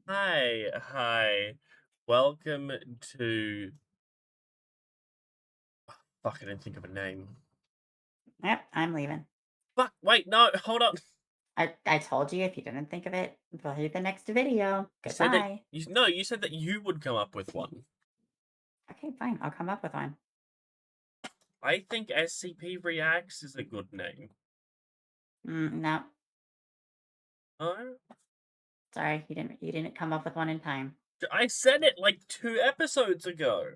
Hi. Welcome to. Fuck, I didn't think of a name. Yep, I'm leaving. Fuck, wait, no, hold on. I told you if you didn't think of it, play the next video. You said that. Goodbye. You said that you would come up with one. Okay, fine. I'll come up with one. I think SCP Reacts is a good name. No, Oh, sorry, you didn't come up with one in time. I said it like 2 episodes ago.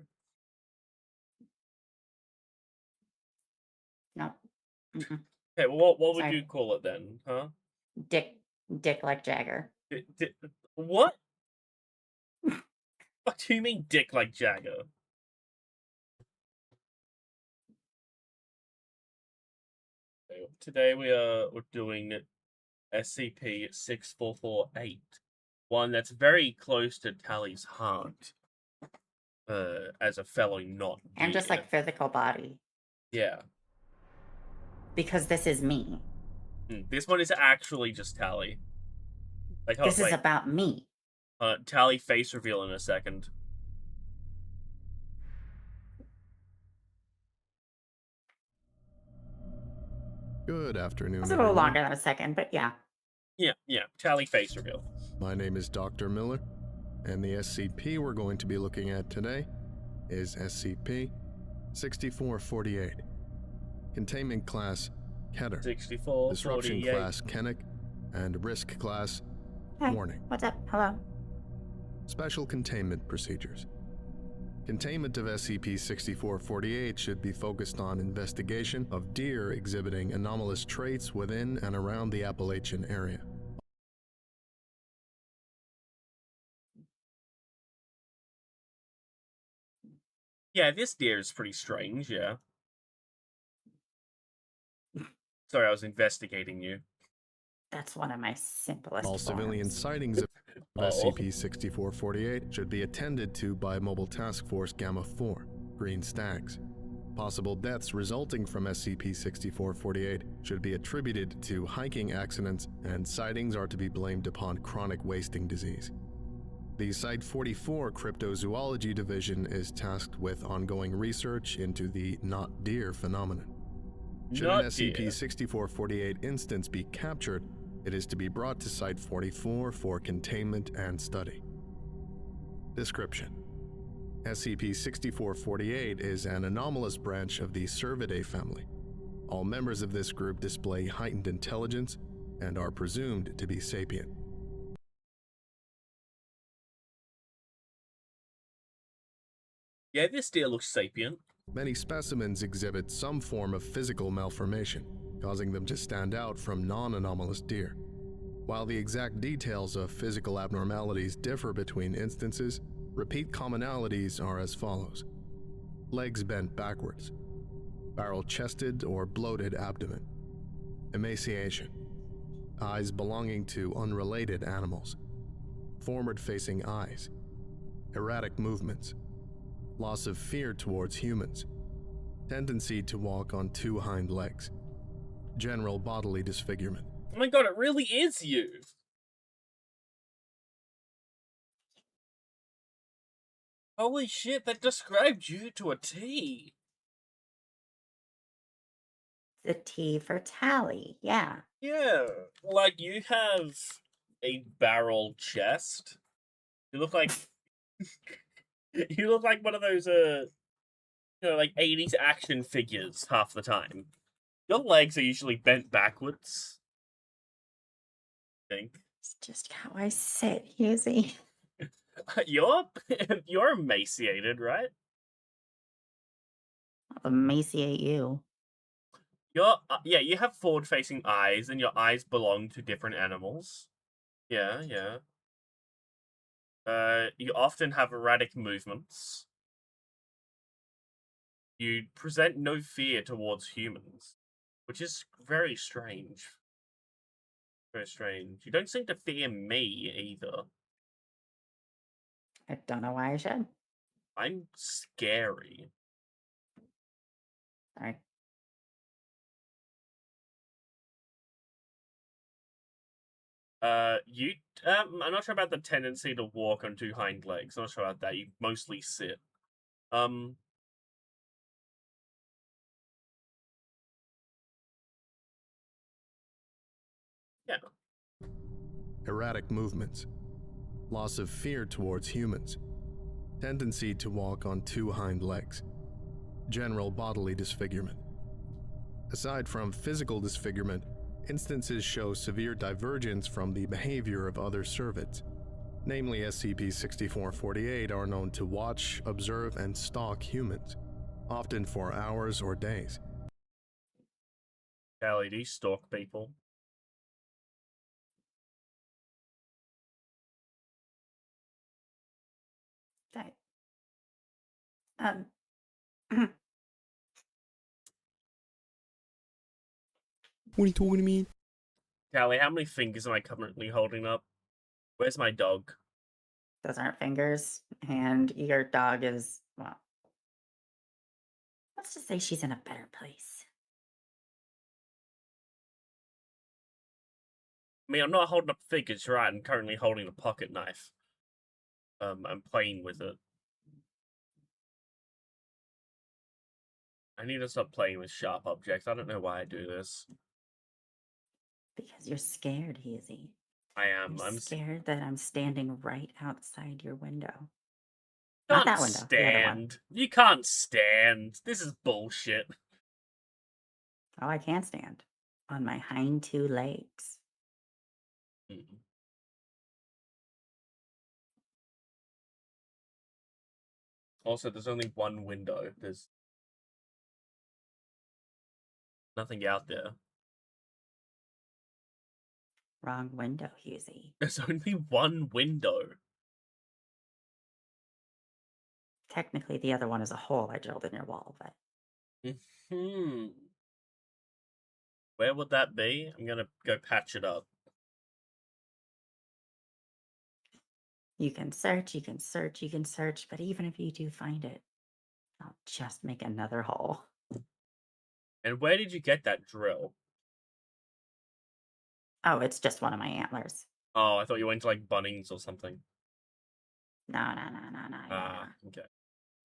No. Mm-mm. Okay, well, what would you Sorry. call it then, huh? Dick Dick like Jagger. What? What do you mean, dick like Jagger? Today we're doing SCP-6448. One that's very close to Tallie's heart, as a fellow not And just like dear. physical body. Yeah. Because this is me. This one is actually just Tally. Like, oh, This is wait. about me. Tally face reveal in a second. Good afternoon, It's a little everyone. longer than a second, but yeah. Yeah, Tally face reveal. My name is Dr. Miller, and the SCP we're going to be looking at today is SCP-6448. Containment Class Keter, 64, Disruption 48. Class Kennick, and Risk Class Hey, Warning. what's up? Hello. Special Containment Procedures. Containment of SCP-6448 should be focused on investigation of deer exhibiting anomalous traits within and around the Appalachian area. Yeah, this deer is pretty strange, yeah. Sorry, I was investigating you. That's one of my simplest All civilian forms. sightings of Oh. SCP-6448 should be attended to by Mobile Task Force Gamma-4, Green Stags. Possible deaths resulting from SCP-6448 should be attributed to hiking accidents, and sightings are to be blamed upon chronic wasting disease. The Site-44 Cryptozoology Division is tasked with ongoing research into the not deer phenomenon. Should an Not deer. SCP-6448 instance be captured, it is to be brought to Site-44 for containment and study. Description: SCP-6448 is an anomalous branch of the Cervidae family. All members of this group display heightened intelligence and are presumed to be sapient. Yeah, this deer looks sapient. Many specimens exhibit some form of physical malformation, causing them to stand out from non-anomalous deer. While the exact details of physical abnormalities differ between instances, repeat commonalities are as follows: legs bent backwards, barrel-chested or bloated abdomen, emaciation, eyes belonging to unrelated animals, forward-facing eyes, erratic movements, loss of fear towards humans, tendency to walk on two hind legs, general bodily disfigurement. Oh my god, it really is you! Holy shit, that described you to a T! The T for tally. Yeah. Yeah, like you have a barrel chest. You look like you look like one of those like 80s action figures half the time. Your legs are usually bent backwards. I think. It's just how I sit, Husey. You're you're emaciated, right? I'll emaciate you. Yeah, you have forward-facing eyes, and your eyes belong to different animals. Yeah. You often have erratic movements. You present no fear towards humans, which is very strange. Very strange. You don't seem to fear me either. I don't know why I should. I'm scary. Sorry. I'm not sure about the tendency to walk on two hind legs. I'm not sure about that. You mostly sit. Yeah. Erratic movements, loss of fear towards humans, tendency to walk on two hind legs, general bodily disfigurement. Aside from physical disfigurement, instances show severe divergence from the behavior of other cervids. Namely, SCP-6448 are known to watch, observe, and stalk humans, often for hours or days. Callie, do you stalk people? That, What are you talking to me? Callie, how many fingers am I currently holding up? Where's my dog? those aren't fingers, and your dog is, well, let's just say she's in a better place. I mean, I'm not holding up fingers, right? I'm currently holding a pocket knife. I'm playing with it. I need to stop playing with sharp objects. I don't know why I do this. Because you're scared, Hazy. I am. You're I'm scared that I'm standing right outside your window. Can't Not that window, the other one. stand. You can't stand. This is bullshit. Oh, I can stand on my hind two legs. Mm. Also, there's only one window. There's nothing out there. Wrong window, Husey. There's only one window. Technically, the other one is a hole I drilled in your wall, but Hmm. Where would that be? I'm gonna go patch it up. you can search, you can search, you can search, but even if you do find it, I'll just make another hole. And where did you get that drill? Oh, it's just one of my antlers. Oh, I thought you went to like Bunnings or something. No. Okay.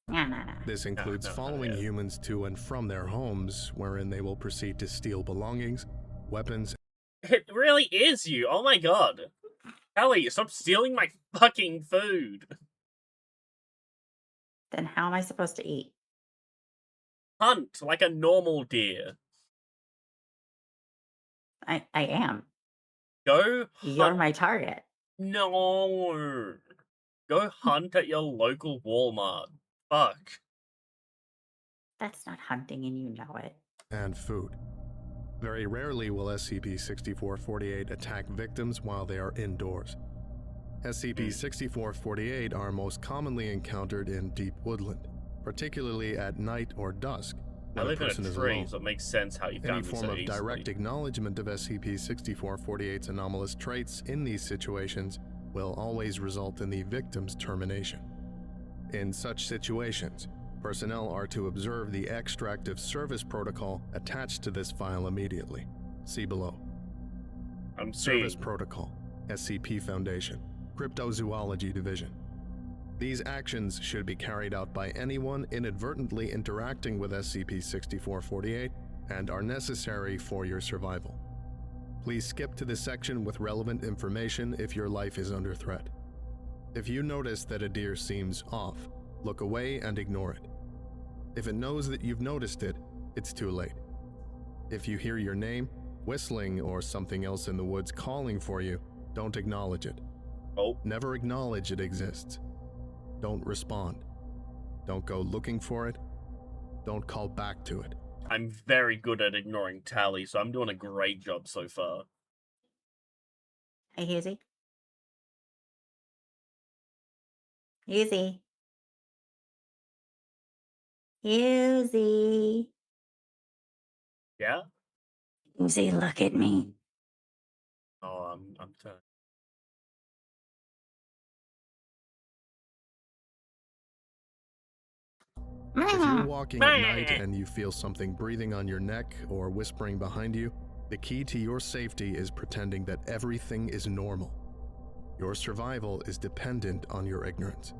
No. This includes no, following yeah. humans to and from their homes, wherein they will proceed to steal belongings, weapons. It really is you. Oh my god. Ellie, stop stealing my fucking food. Then how am I supposed to eat? Hunt like a normal deer. I am. Go You're hunt. my target. No. Go hunt at your local Walmart. Fuck. That's not hunting and you know it. And food. Very rarely will SCP-6448 attack victims while they are indoors. SCP-6448 are most commonly encountered in deep woodland, particularly at night or dusk, I when a live in person a is tree, alone. so it makes sense how you Any found me form so of direct easily. acknowledgement of SCP-6448's anomalous traits in these situations will always result in the victim's termination. In such situations, personnel are to observe the extract of service protocol attached to this file immediately. See below. I'm Service seeing. Protocol, SCP Foundation, Cryptozoology Division. These actions should be carried out by anyone inadvertently interacting with SCP-6448 and are necessary for your survival. Please skip to the section with relevant information if your life is under threat. If you notice that a deer seems off, look away and ignore it. If it knows that you've noticed it, it's too late. If you hear your name, whistling, or something else in the woods calling for you, don't acknowledge it. Oh. Never acknowledge it exists. Don't respond. Don't go looking for it. Don't call back to it. I'm very good at ignoring Tally, so I'm doing a great job so far. Hey, Husey. Husey. Husey. Yeah? Husey, look at me. Oh, I'm trying. If you're walking at night and you feel something breathing on your neck or whispering behind you, The key to your safety is pretending that everything is normal. Your survival is dependent on your ignorance.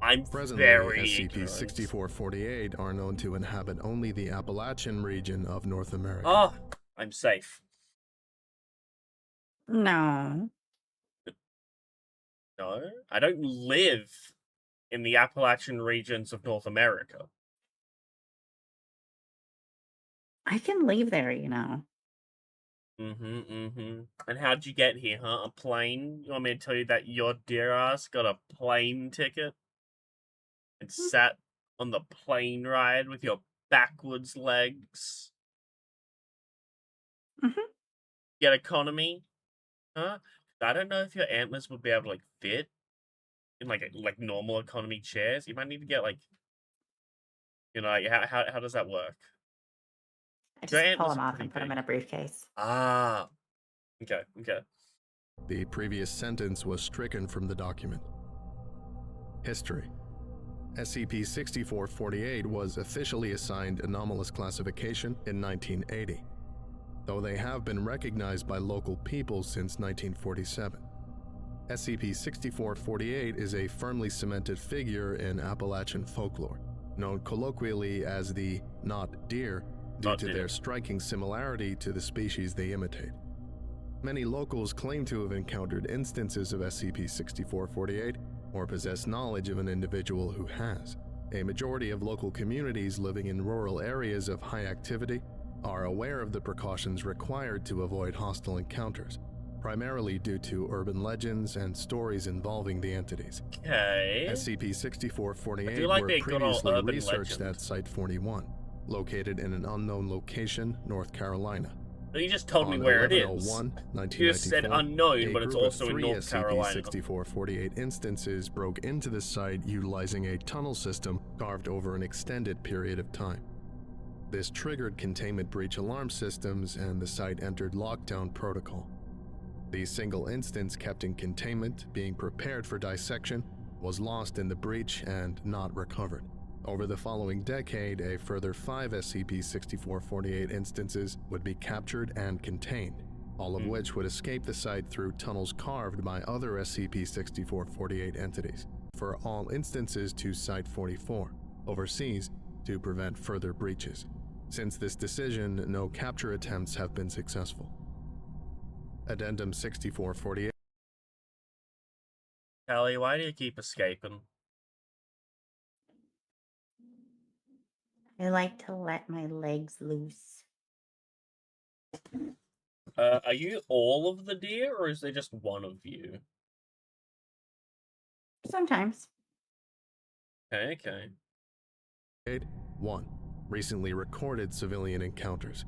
I'm Presently, very ignorant. SCP-6448 are known to inhabit only the Appalachian region of North America. Oh, I'm safe. No. No, I don't live in the Appalachian regions of North America. I can leave there, you know. And how'd you get here, huh? A plane? You want me to tell you that your dear ass got a plane ticket? And sat on the plane ride with your backwards legs? Get economy? Huh? I don't know if your antlers would be able to, like, fit in, like normal economy chairs. You might need to get, like, you know, like, how does that work? I Your just pull antlers them are off pretty and put them big. in a briefcase. Ah. Okay. The previous sentence was stricken from the document. History. SCP-6448 was officially assigned anomalous classification in 1980, though they have been recognized by local people since 1947. SCP-6448 is a firmly cemented figure in Appalachian folklore, known colloquially as the not deer due to their striking similarity to the species they imitate. Many locals claim to have encountered instances of SCP-6448 or possess knowledge of an individual who has. A majority of local communities living in rural areas of high activity are aware of the precautions required to avoid hostile encounters, primarily due to urban legends and stories involving the entities. Okay. SCP-6448 like were the good old previously urban researched legend. at Site-41, located in an unknown location, North Carolina. You just told me On where it is. 11/01/1994, You just said unknown, a but it's group also of in 3 North Carolina. SCP-6448 instances broke into the site utilizing a tunnel system carved over an extended period of time. This triggered containment breach alarm systems, and the site entered lockdown protocol. The single instance kept in containment, being prepared for dissection, was lost in the breach and not recovered. Over the following decade, a further 5 SCP-6448 instances would be captured and contained, all of which would escape the site through tunnels carved by other SCP-6448 entities, for all instances to Site-44, overseas, to prevent further breaches. Since this decision, no capture attempts have been successful. Addendum 6448. Callie, why do you keep escaping? I like to let my legs loose. Are you all of the deer, or is there just one of you? Sometimes. Okay. 1. Recently recorded civilian encounters.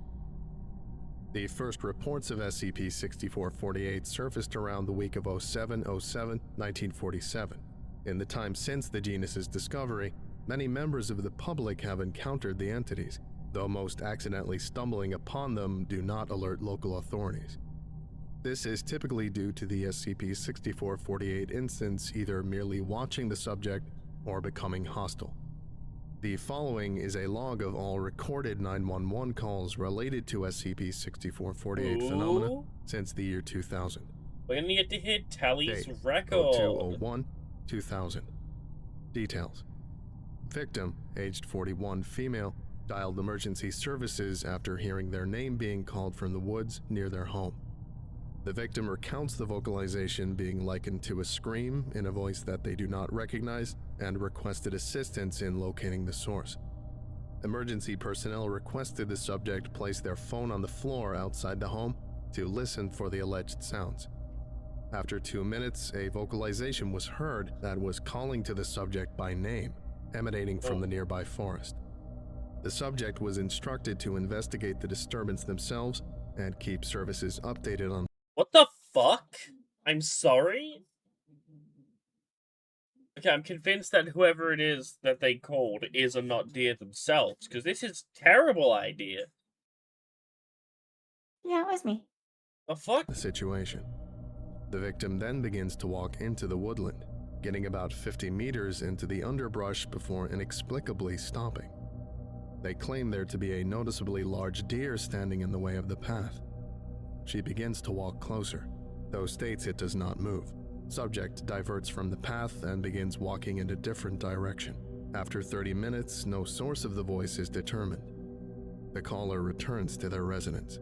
The first reports of SCP-6448 surfaced around the week of 07/07/1947. In the time since the genus's discovery, many members of the public have encountered the entities, though most accidentally stumbling upon them do not alert local authorities. This is typically due to the SCP-6448 instance either merely watching the subject or becoming hostile. The following is a log of all recorded 911 calls related to SCP-6448 phenomena since the year 2000. We're gonna get to hit Tally's Date: record. 02/01/2000. Details: Victim, aged 41, female, dialed emergency services after hearing their name being called from the woods near their home. The victim recounts the vocalization being likened to a scream in a voice that they do not recognize and requested assistance in locating the source. Emergency personnel requested the subject place their phone on the floor outside the home to listen for the alleged sounds. After 2 minutes, a vocalization was heard that was calling to the subject by name, emanating from the nearby forest. The subject was instructed to investigate the disturbance themselves and keep services updated on. What the fuck? I'm sorry? Okay, I'm convinced that whoever it is that they called is a not deer themselves, because this is a terrible idea. Yeah, it was me. The fuck? The situation. The victim then begins to walk into the woodland, getting about 50 meters into the underbrush before inexplicably stopping. They claim there to be a noticeably large deer standing in the way of the path. She begins to walk closer, though states it does not move. Subject diverts from the path and begins walking in a different direction. After 30 minutes, no source of the voice is determined. The caller returns to their residence.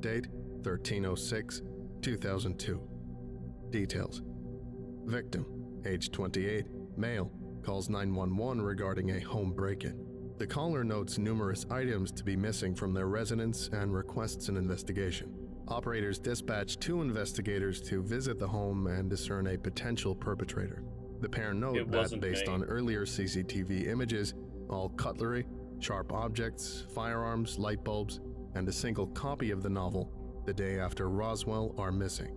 Date 13/06/2002. Details: victim, age 28, male, calls 911 regarding a home break-in. The caller notes numerous items to be missing from their residence and requests an investigation. Operators dispatch 2 investigators to visit the home and discern a potential perpetrator. The pair note It that, wasn't based me. on earlier CCTV images, all cutlery, sharp objects, firearms, light bulbs, and a single copy of the novel, The Day After Roswell, are missing.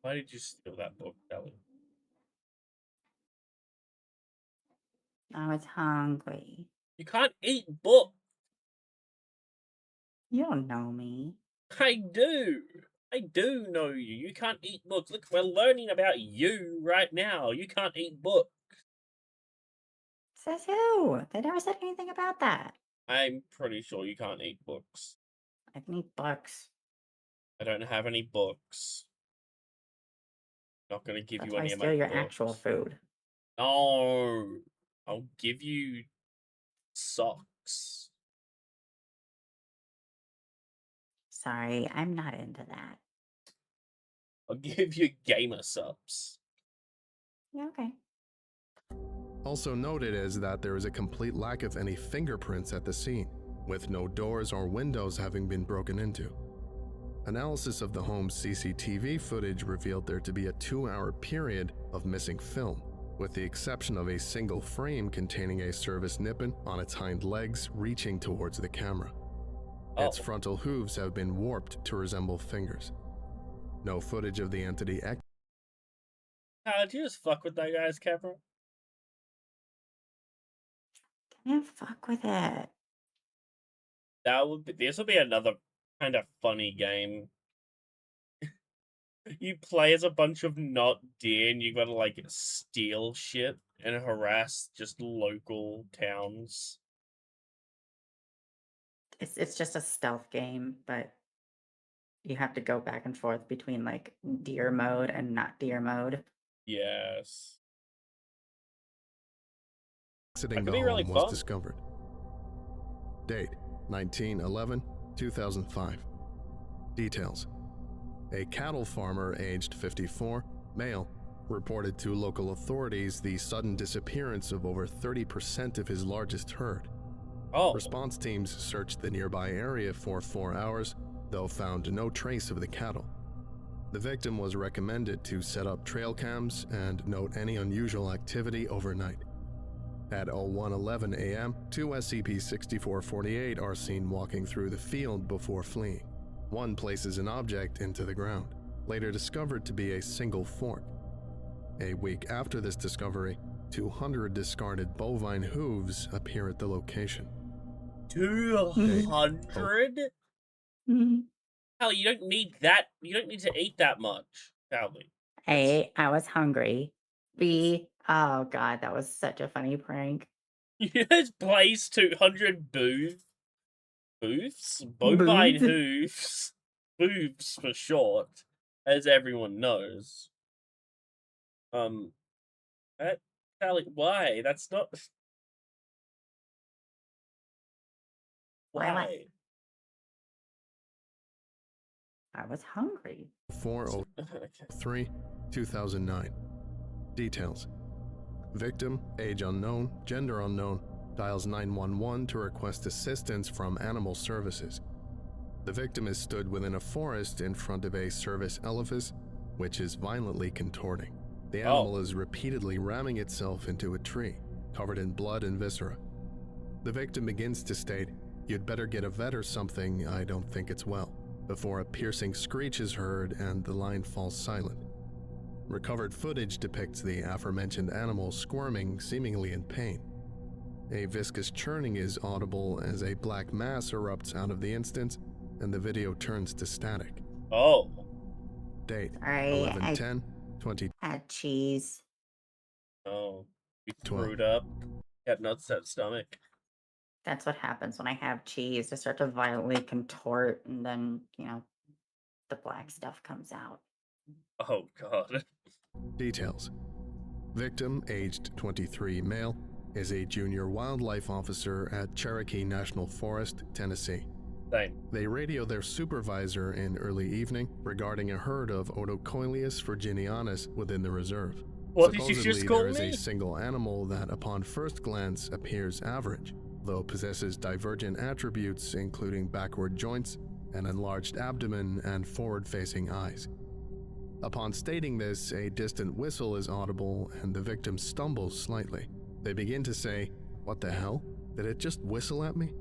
Why did you steal that book, Ellie? I was hungry. You can't eat books. You don't know me. I do. I do know you. You can't eat books. Look, we're learning about you right now. You can't eat books. Says who? They never said anything about that. I'm pretty sure you can't eat books. I can eat books. I don't have any books. Not gonna give That's you why I any of steal my your books. actual food. No, I'll give you socks. Sorry, I'm not into that. I'll give you gamer subs. Yeah, okay. Also noted is that there is a complete lack of any fingerprints at the scene, with no doors or windows having been broken into. Analysis of the home's CCTV footage revealed there to be a 2-hour period of missing film, with the exception of a single frame containing a service nippon on its hind legs reaching towards the camera. Its Oh. frontal hooves have been warped to resemble fingers. No footage of the entity Did you just fuck with that guy's camera? Can't fuck with it. This would be another kind of funny game. You play as a bunch of not deer and you gotta like steal shit and harass just local towns. It's just a stealth game, but you have to go back and forth between like deer mode and not deer mode. Yes. exiting That the could be really home was fun. discovered. Date 19/11/2005. Details: a cattle farmer aged 54, male, reported to local authorities the sudden disappearance of over 30% of his largest herd. Oh. Response teams searched the nearby area for 4 hours, though found no trace of the cattle. The victim was recommended to set up trail cams and note any unusual activity overnight. At 01:11 a.m., 2 SCP-6448 are seen walking through the field before fleeing. One places an object into the ground, later discovered to be a single fork. A week after this discovery, 200 discarded bovine hooves appear at the location. 200? Mhm. Hell, you don't need that. You don't need to eat that much, Callie. A, I was hungry. B, oh god, that was such a funny prank. You just place 200 booths? Bovine Booths? hooves. Hooves for short, as everyone knows. Callie, why? That's not. Why what? Why? I was hungry. 4/03/2009. 2009. Details: victim, age unknown, gender unknown, dials 911 to request assistance from animal services. The victim is stood within a forest in front of a service elephant, which is violently contorting. The animal is repeatedly ramming itself into a tree, covered in blood and viscera. The victim begins to state, "You'd better get a vet or something, I don't think it's well," before a piercing screech is heard and the line falls silent. Recovered footage depicts the aforementioned animal squirming, seemingly in pain. A viscous churning is audible as a black mass erupts out of the instance, and the video turns to static. Oh. Date: Sorry, 11/10/2012. had cheese. Oh. You threw it up. Got an upset stomach. That's what happens when I have cheese. I start to violently contort, and then, the black stuff comes out. Oh god. Details. Victim, aged 23, male, is a junior wildlife officer at Cherokee National Forest, Tennessee. Same. They radio their supervisor in early evening regarding a herd of Odocoileus virginianus within the reserve. What did you Supposedly, just call there is me? a single animal that upon first glance appears average, though possesses divergent attributes including backward joints, an enlarged abdomen, and forward-facing eyes. Upon stating this, a distant whistle is audible and the victim stumbles slightly. They begin to say, "What the hell? Did it just whistle at me?"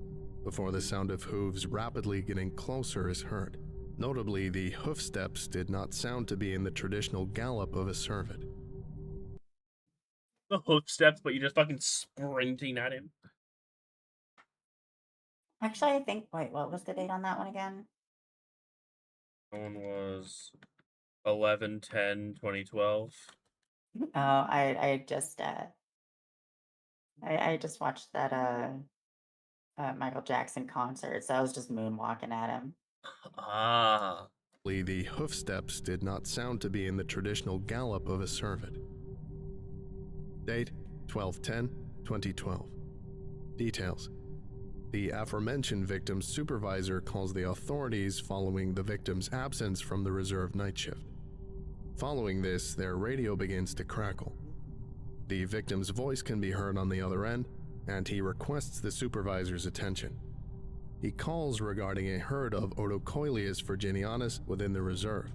before the sound of hooves rapidly getting closer is heard. Notably, the hoof steps did not sound to be in the traditional gallop of a cervid. The hoof steps, but you're just fucking sprinting at him. Actually, I think, wait, what was the date on that one again? That one was 11/10/2012. Oh, I just I just watched that Michael Jackson concert, so I was just moonwalking at him. Ah. The hoof steps did not sound to be in the traditional gallop of a cervid. Date 12/10/2012. Details. The aforementioned victim's supervisor calls the authorities following the victim's absence from the reserve night shift. Following this, their radio begins to crackle. The victim's voice can be heard on the other end, and he requests the supervisor's attention. He calls regarding a herd of Odocoileus virginianus within the reserve.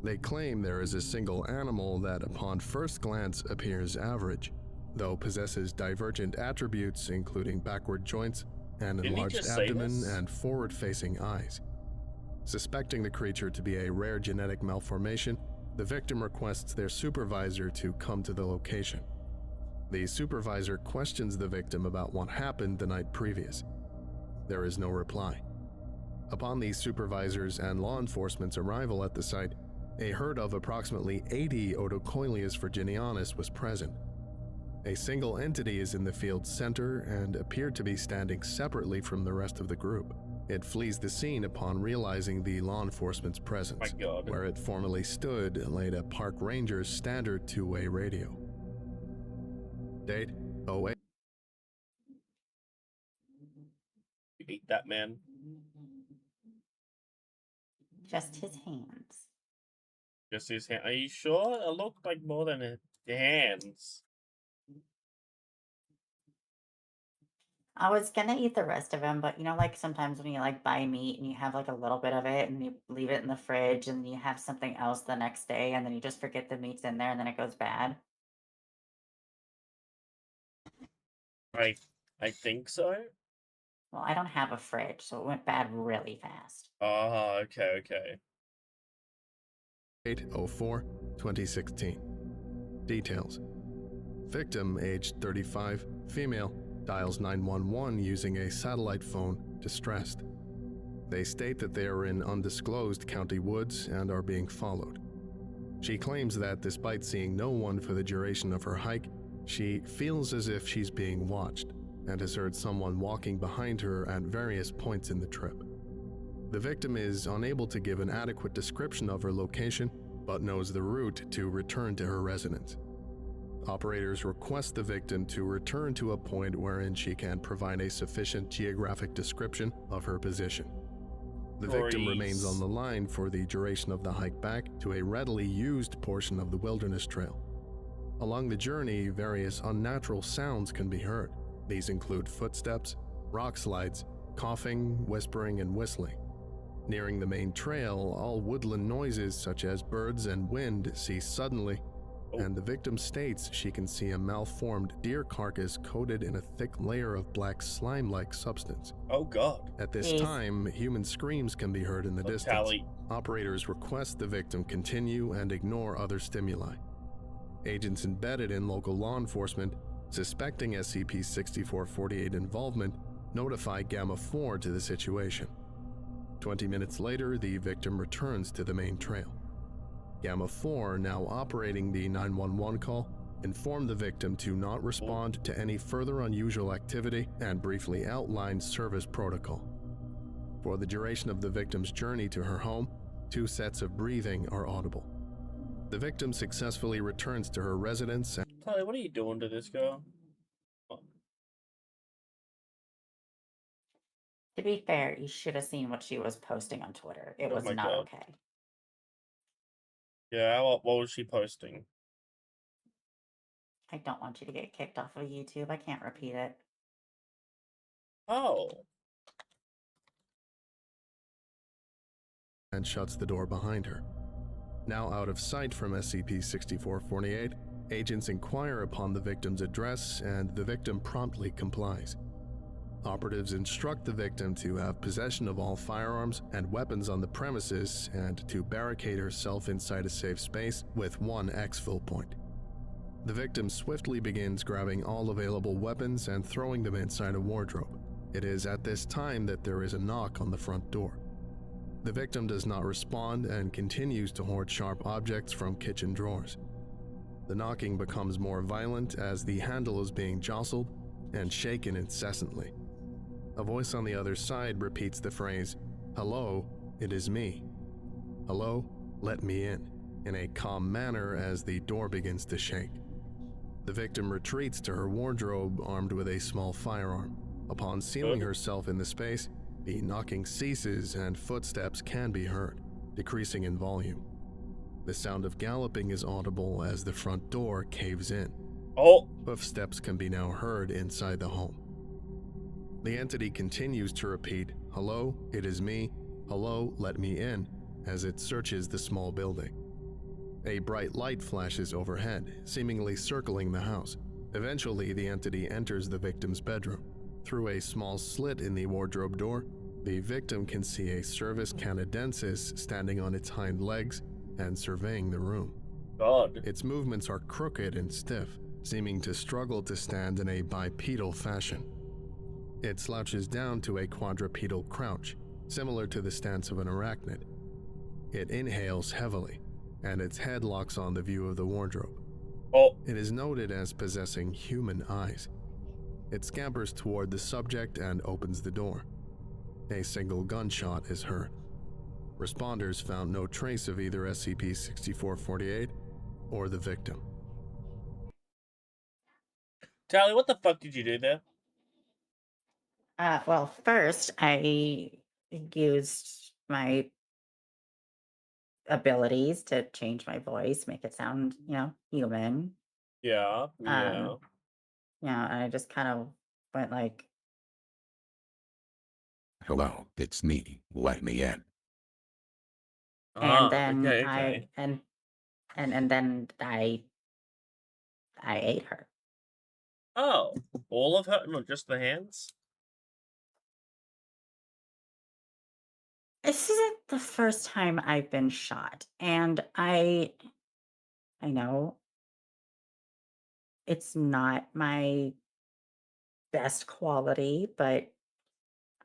They claim there is a single animal that upon first glance appears average, though possesses divergent attributes including backward joints, an Didn't he enlarged just say abdomen, this? and forward-facing eyes. Suspecting the creature to be a rare genetic malformation, the victim requests their supervisor to come to the location. The supervisor questions the victim about what happened the night previous. There is no reply. Upon the supervisor's and law enforcement's arrival at the site, a herd of approximately 80 Odocoileus virginianus was present. A single entity is in the field's center and appeared to be standing separately from the rest of the group. It flees the scene upon realizing the law enforcement's presence. My god. Where it formerly stood laid a park ranger's standard two-way radio. Date 08. You hate that man. Just his hands. Just his hand. Are you sure? It looked like more than his hands. I was gonna eat the rest of him, but like sometimes when you like buy meat and you have like a little bit of it and you leave it in the fridge and you have something else the next day and then you just forget the meat's in there and then it goes bad. I think so. Well, I don't have a fridge, so it went bad really fast. Ah, okay. 8/04/2016. Details. Victim, aged 35, female, dials 911 using a satellite phone, distressed. They state that they are in undisclosed county woods and are being followed. She claims that despite seeing no one for the duration of her hike, she feels as if she's being watched and has heard someone walking behind her at various points in the trip. The victim is unable to give an adequate description of her location, but knows the route to return to her residence. Operators request the victim to return to a point wherein she can provide a sufficient geographic description of her position. The victim remains on the line for the duration of the hike back to a readily used portion of the wilderness trail. Along the journey, various unnatural sounds can be heard. These include footsteps, rock slides, coughing, whispering, and whistling. Nearing the main trail, all woodland noises such as birds and wind cease suddenly, and the victim states she can see a malformed deer carcass coated in a thick layer of black slime-like substance. Oh god. At this time, human screams can be heard in the distance. Tallie. Operators request the victim continue and ignore other stimuli. Agents embedded in local law enforcement, suspecting SCP-6448 involvement, notify Gamma 4 to the situation. 20 minutes later, the victim returns to the main trail. Gamma 4, now operating the 911 call, informed the victim to not respond to any further unusual activity, and briefly outlined service protocol. For the duration of the victim's journey to her home, 2 sets of breathing are audible. The victim successfully returns to her residence and Tallie, what are you doing to this girl? To be fair, you should have seen what she was posting on Twitter. It Oh was my not God. okay. Yeah, what was she posting? I don't want you to get kicked off of YouTube. I can't repeat it. Oh. shuts the door behind her. Now out of sight from SCP-6448, agents inquire upon the victim's address and the victim promptly complies. Operatives instruct the victim to have possession of all firearms and weapons on the premises and to barricade herself inside a safe space with 1 exfil point. The victim swiftly begins grabbing all available weapons and throwing them inside a wardrobe. It is at this time that there is a knock on the front door. The victim does not respond and continues to hoard sharp objects from kitchen drawers. The knocking becomes more violent as the handle is being jostled and shaken incessantly. A voice on the other side repeats the phrase, "Hello, it is me. Hello, let me in a calm manner as the door begins to shake. The victim retreats to her wardrobe armed with a small firearm. Upon sealing herself in the space, the knocking ceases and footsteps can be heard, decreasing in volume. The sound of galloping is audible as the front door caves in. Oh. Footsteps can be now heard inside the home. The entity continues to repeat, "Hello, it is me. Hello, let me in," as it searches the small building. A bright light flashes overhead, seemingly circling the house. Eventually, the entity enters the victim's bedroom. Through a small slit in the wardrobe door, the victim can see a Cervus canadensis standing on its hind legs and surveying the room. God. Its movements are crooked and stiff, seeming to struggle to stand in a bipedal fashion. It slouches down to a quadrupedal crouch, similar to the stance of an arachnid. It inhales heavily, and its head locks on the view of the wardrobe. Oh. It is noted as possessing human eyes. It scampers toward the subject and opens the door. A single gunshot is heard. Responders found no trace of either SCP-6448 or the victim. Tallie, what the fuck did you do there? Well, first, I used my abilities to change my voice, make it sound, human. Yeah, yeah. And I just kind of went like, Hello, it's me. Let me in. and then okay. and then I ate her. Oh, all of her? Not just the hands? This isn't the first time I've been shot, and I know it's not my best quality, but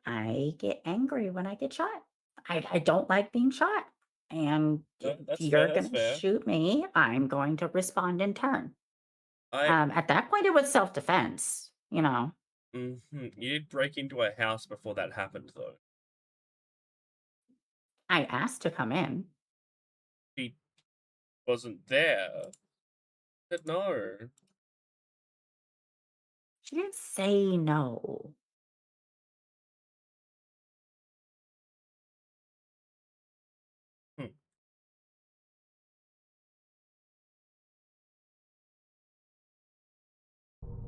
I get angry when I get shot. I don't like being shot. And if That's you're fair, that's going to fair. shoot me, I'm going to respond in turn. I At that point, it was self-defense, You did break into a house before that happened, though. I asked to come in. She wasn't there. Said no. She didn't say no.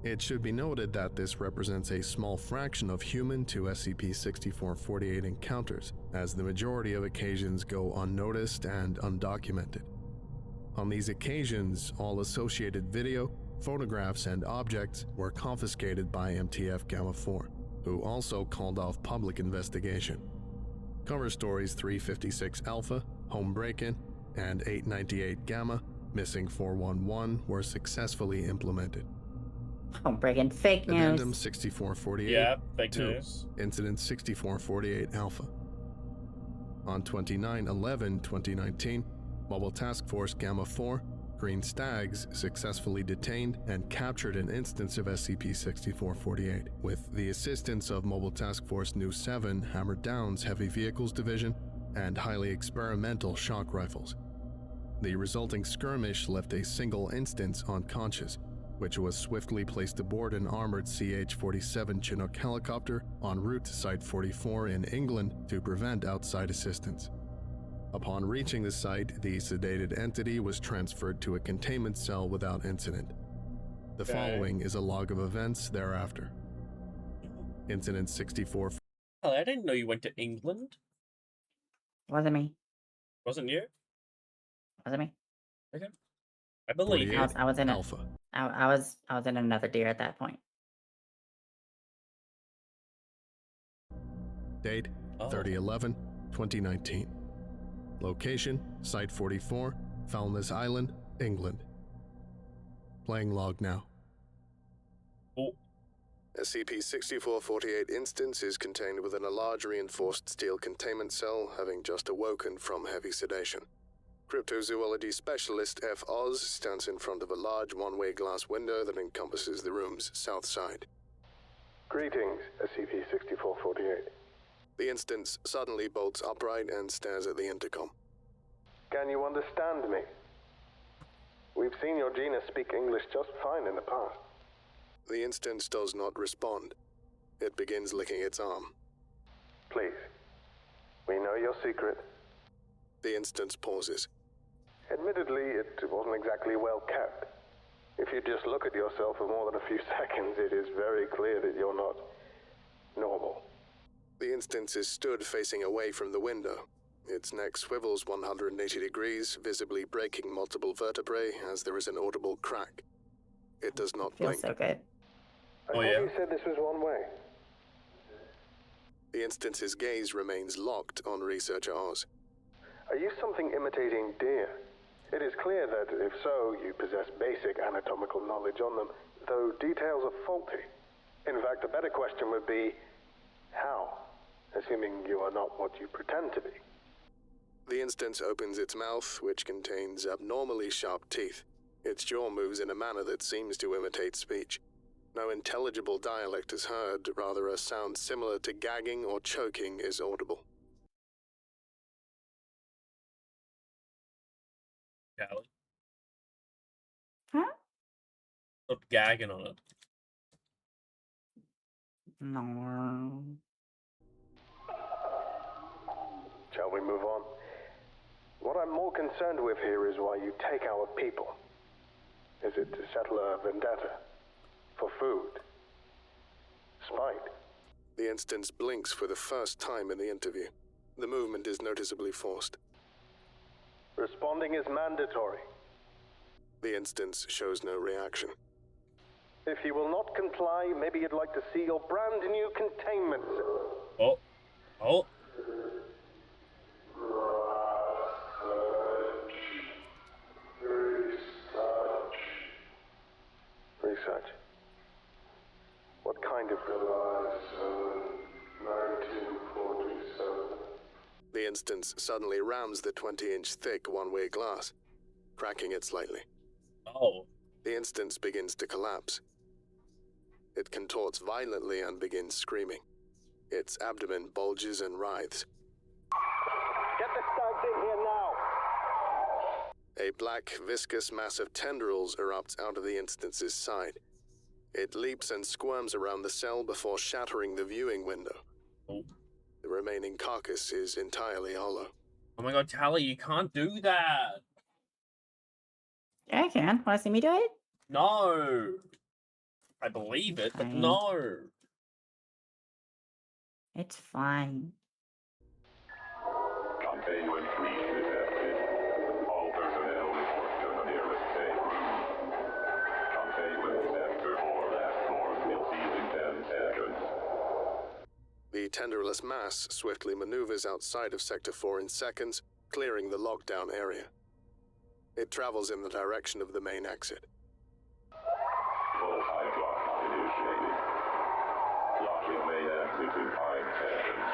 It should be noted that this represents a small fraction of human to SCP-6448 encounters, as the majority of occasions go unnoticed and undocumented. On these occasions, all associated video, photographs, and objects were confiscated by MTF Gamma-4, who also called off public investigation. Cover stories 356 Alpha, Home Break-In, and 898 Gamma, Missing 411 were successfully implemented. Don't bring in fake news. Addendum 6448. Yeah, fake 2. news. Incident 6448 Alpha. On 29/11/2019, Mobile Task Force Gamma-4, green stags successfully detained and captured an instance of SCP-6448. With the assistance of Mobile Task Force Nu 7 hammered down's Heavy Vehicles Division and highly experimental shock rifles. The resulting skirmish left a single instance unconscious, which was swiftly placed aboard an armored CH-47 Chinook helicopter en route to Site 44 in England to prevent outside assistance. Upon reaching the site, the sedated entity was transferred to a containment cell without incident. The following is a log of events thereafter. Incident 64. Oh, I didn't know you went to England. Wasn't me. Wasn't you? Wasn't me. Okay. I believe you. I was in a, Alpha. I was in another deer at that point. Date, Oh. 30/11/2019. Location, Site 44, Foulness Island, England. Playing log now. Oh. SCP-6448 instance is contained within a large reinforced steel containment cell, having just awoken from heavy sedation. Cryptozoology specialist F. Oz stands in front of a large one-way glass window that encompasses the room's south side. Greetings, SCP-6448. The instance suddenly bolts upright and stares at the intercom. Can you understand me? We've seen your genus speak English just fine in the past. The instance does not respond. It begins licking its arm. Please. We know your secret. The instance pauses. Admittedly, it wasn't exactly well kept. If you just look at yourself for more than a few seconds, it is very clear that you're not normal. The instance is stood facing away from the window. Its neck swivels 180 degrees, visibly breaking multiple vertebrae as there is an audible crack. It does not Feels blink. so good. I Oh, thought yeah? you said this was one way. The instance's gaze remains locked on researcher Oz. Are you something imitating deer? It is clear that, if so, you possess basic anatomical knowledge on them, though details are faulty. In fact, a better question would be, how? Assuming you are not what you pretend to be. The instance opens its mouth, which contains abnormally sharp teeth. Its jaw moves in a manner that seems to imitate speech. No intelligible dialect is heard, rather a sound similar to gagging or choking is audible. Callie. Huh? Stop gagging on it. No. Shall we move on? What I'm more concerned with here is why you take our people. Is it to settle a vendetta? For food? Spite? The instance blinks for the first time in the interview. The movement is noticeably forced. Responding is mandatory. The instance shows no reaction. If you will not comply, maybe you'd like to see your brand new containment cell. Oh. Oh. Research. What kind of research? 1947. The instance suddenly rams the 20-inch thick one-way glass, cracking it slightly. Oh. The instance begins to collapse. It contorts violently and begins screaming. Its abdomen bulges and writhes. Get the stags in here now! A black, viscous mass of tendrils erupts out of the instance's side. It leaps and squirms around the cell before shattering the viewing window. Oh. The remaining carcass is entirely hollow. Oh my god, Tallie, you can't do that. Yeah, I can. Want to see me do it? No. I believe it, but Fine. no. It's fine. Containment breach detected. All personnel report to the nearest safe room. Containment sector 4 last floor will seize in 10 seconds. The tendrilless mass swiftly maneuvers outside of Sector 4 in seconds, clearing the lockdown area. It travels in the direction of the main exit. Full high block initiated. Locking main exit in 5 seconds.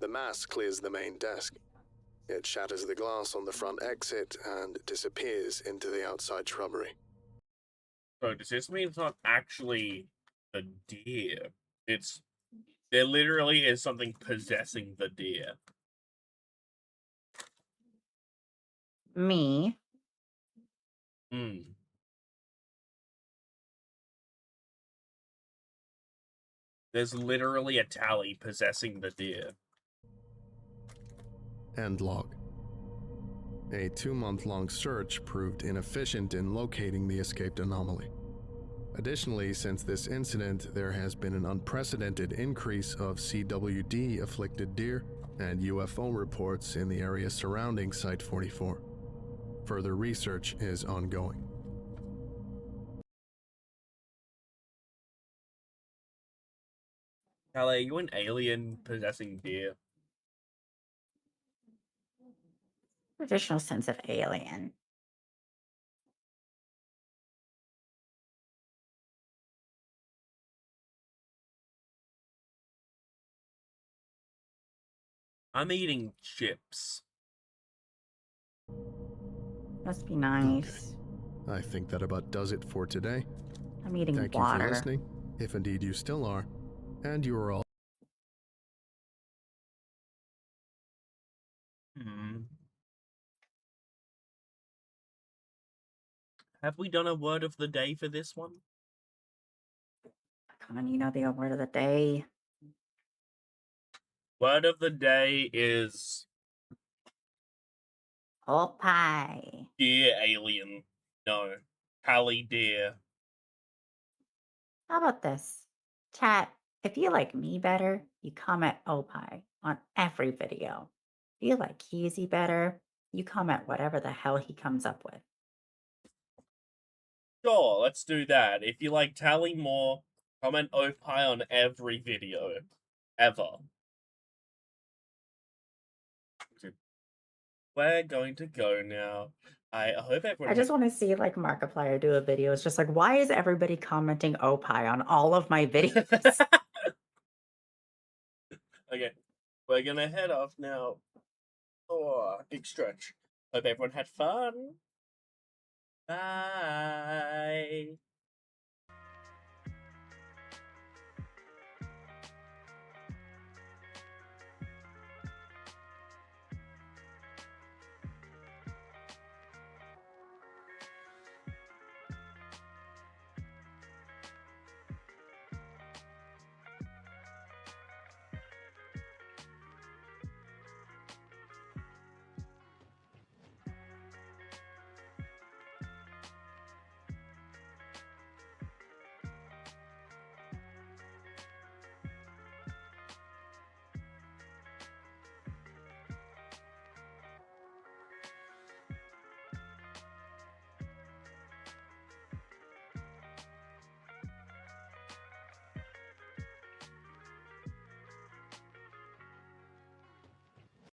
The mass clears the main desk. It shatters the glass on the front exit and disappears into the outside shrubbery. So does this mean it's not actually the deer? There literally is something possessing the deer. Me. Hmm. There's literally a tally possessing the deer. End log. A 2-month-long search proved inefficient in locating the escaped anomaly. Additionally, since this incident, there has been an unprecedented increase of CWD-afflicted deer and UFO reports in the area surrounding Site 44. Further research is ongoing. Tally, are you an alien possessing deer? Traditional sense of alien. I'm eating chips. Must be nice. I think that about does it for today. I'm eating Thank water. you for listening, if indeed you still are, and you are all. Have we done a word of the day for this one? Come on, you know the word of the day. Word of the day is Whole pie. deer alien. No. Tally deer. How about this? Chat, if you like me better, you comment Opie on every video. If you like Keezy better, you comment whatever the hell he comes up with. Sure, let's do that. If you like Tally more, comment Opie on every video. Ever. We're going to go now. I hope everyone. I just want to see like Markiplier do a video. It's just like, why is everybody commenting Opie on all of my videos? Okay, we're gonna head off now. Oh, big stretch. Hope everyone had fun. Bye.